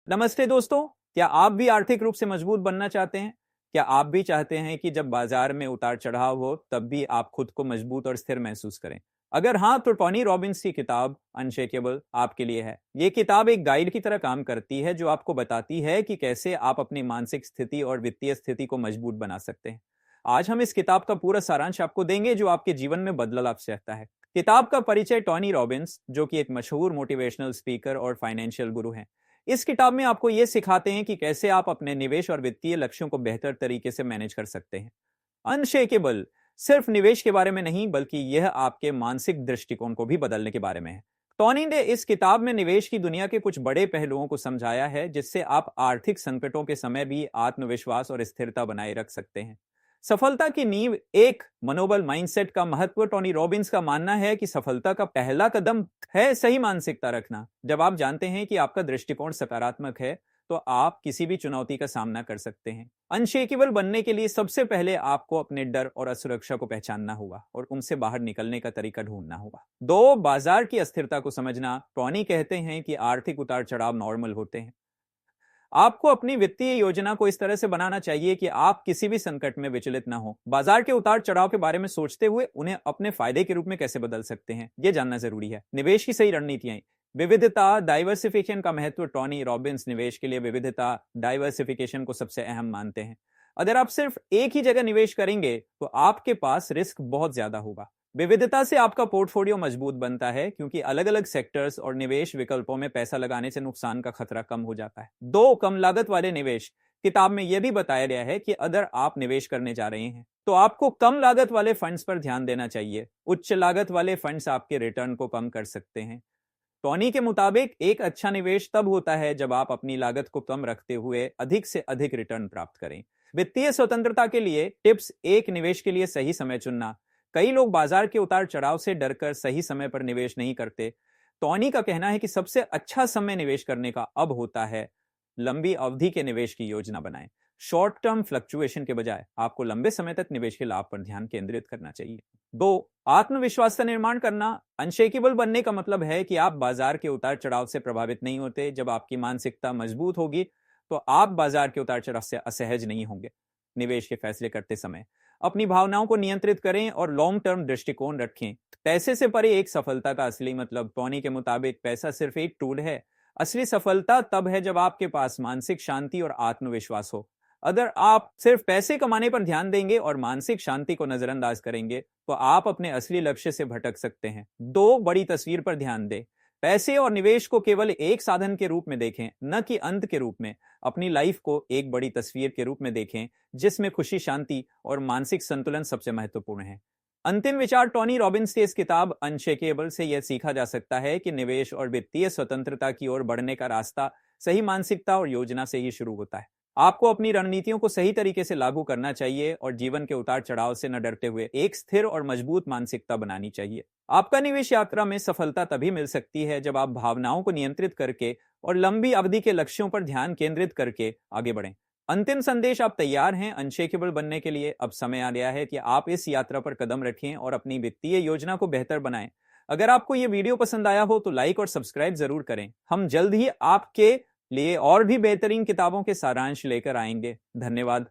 नमस्ते दोस्तों। क्या आप भी आर्थिक रूप से मजबूत बनना चाहते हैं? क्या आप भी चाहते हैं कि जब बाजार में उतार चढ़ाव हो तब भी आप खुद को मजबूत और स्थिर महसूस करें? अगर हाँ, तो टोनी रॉबिन्स की किताब अनशेकेबल आपके लिए है। ये किताब एक गाइड की तरह काम करती है जो आपको बताती है कि कैसे आप अपनी मानसिक स्थिति और वित्तीय स्थिति को मजबूत बना सकते हैं। आज हम इस किताब का पूरा सारांश आपको देंगे जो आपके जीवन में बदलाव चाहता है। किताब का परिचय टोनी रॉबिन्स, जो कि एक मशहूर मोटिवेशनल स्पीकर और फाइनेंशियल गुरु हैं। इस किताब में आपको ये सिखाते हैं कि कैसे आप अपने निवेश और वित्तीय लक्ष्यों को बेहतर तरीके से मैनेज कर सकते हैं। अनशेकेबल सिर्फ निवेश के बारे में नहीं, बल्कि यह आपके मानसिक दृष्टिकोण को भी बदलने के बारे में है। टोनी ने इस किताब में निवेश की दुनिया के कुछ बड़े पहलुओं को समझाया है, जिससे आप आर्थिक संकटों के समय भी आत्मविश्वास और स्थिरता बनाए रख सकते हैं। सफलता की नींव एक मनोबल माइंडसेट का महत्व। टोनी रॉबिन्स का मानना है कि सफलता का पहला कदम है सही मानसिकता रखना। जब आप जानते हैं कि आपका दृष्टिकोण सकारात्मक है, तो आप किसी भी चुनौती का सामना कर सकते हैं। अनशेकेबल बनने के लिए सबसे पहले आपको अपने डर और असुरक्षा को पहचानना होगा और उनसे बाहर निकलने का तरीका ढूंढना होगा। दो, बाजार की अस्थिरता को समझना। टोनी कहते हैं कि आर्थिक उतार चढ़ाव नॉर्मल होते हैं। आपको अपनी वित्तीय योजना को इस तरह से बनाना चाहिए कि आप किसी भी संकट में विचलित ना हो। बाजार के उतार चढ़ाव के बारे में सोचते हुए उन्हें अपने फायदे के रूप में कैसे बदल सकते हैं, यह जानना जरूरी है। निवेश की सही रणनीतियां। विविधता, डाइवर्सिफिकेशन का महत्व। टोनी रॉबिन्स निवेश के लिए विविधता, डाइवर्सिफिकेशन को सबसे अहम मानते हैं। अगर आप सिर्फ एक ही जगह निवेश करेंगे तो आपके पास रिस्क बहुत ज्यादा होगा। विविधता से आपका पोर्टफोलियो मजबूत बनता है, क्योंकि अलग अलग सेक्टर्स और निवेश विकल्पों में पैसा लगाने से नुकसान का खतरा कम हो जाता है। दो, कम लागत वाले निवेश। किताब में यह भी बताया गया है कि अगर आप निवेश करने जा रहे हैं तो आपको कम लागत वाले फंड्स पर ध्यान देना चाहिए। उच्च लागत वाले फंड्स आपके रिटर्न को कम कर सकते हैं। टोनी के मुताबिक एक अच्छा निवेश तब होता है जब आप अपनी लागत को कम रखते हुए अधिक से अधिक रिटर्न प्राप्त करें। वित्तीय स्वतंत्रता के लिए टिप्स। एक, निवेश के लिए सही समय चुनना। कई लोग बाजार के उतार चढ़ाव से डरकर सही समय पर निवेश नहीं करते। टोनी का कहना है कि सबसे अच्छा समय निवेश करने का अब होता है। लंबी अवधि के निवेश की योजना बनाएं। शॉर्ट टर्म फ्लक्चुएशन के बजाय आपको लंबे समय तक निवेश के लाभ पर ध्यान केंद्रित करना चाहिए। दो, आत्मविश्वास का निर्माण करना। अनशेकेबल बनने का मतलब है कि आप बाजार के उतार चढ़ाव से प्रभावित नहीं होते। जब आपकी मानसिकता मजबूत होगी तो आप बाजार के उतार चढ़ाव से असहज नहीं होंगे। निवेश के फैसले करते समय अपनी भावनाओं को नियंत्रित करें और लॉन्ग टर्म दृष्टिकोण रखें। पैसे से परे एक सफलता का असली मतलब। टोनी के मुताबिक पैसा सिर्फ एक टूल है। असली सफलता तब है जब आपके पास मानसिक शांति और आत्मविश्वास हो। अगर आप सिर्फ पैसे कमाने पर ध्यान देंगे और मानसिक शांति को नजरअंदाज करेंगे तो आप अपने असली लक्ष्य से भटक सकते हैं। दो, बड़ी तस्वीर पर ध्यान दें। पैसे और निवेश को केवल एक साधन के रूप में देखें, न कि अंत के रूप में। अपनी लाइफ को एक बड़ी तस्वीर के रूप में देखें, जिसमें खुशी, शांति और मानसिक संतुलन सबसे महत्वपूर्ण है। अंतिम विचार। टोनी रॉबिन्स की इस किताब अनशेकेबल से यह सीखा जा सकता है कि निवेश और वित्तीय स्वतंत्रता की ओर बढ़ने का रास्ता सही मानसिकता और योजना से ही शुरू होता है। आपको अपनी रणनीतियों को सही तरीके से लागू करना चाहिए और जीवन के उतार चढ़ाव से न डरते हुए एक स्थिर और मजबूत मानसिकता बनानी चाहिए। आपका निवेश यात्रा में सफलता तभी मिल सकती है जब आप भावनाओं को नियंत्रित करके और लंबी अवधि के लक्ष्यों पर ध्यान केंद्रित करके आगे बढ़ें। अंतिम संदेश। आप तैयार हैं अनशेकेबल बनने के लिए? अब समय आ गया है कि आप इस यात्रा पर कदम रखें और अपनी वित्तीय योजना को बेहतर बनाएं। अगर आपको यह वीडियो पसंद आया हो तो लाइक और सब्सक्राइब जरूर करें। हम जल्द ही आपके लिए और भी बेहतरीन किताबों के सारांश लेकर आएंगे। धन्यवाद।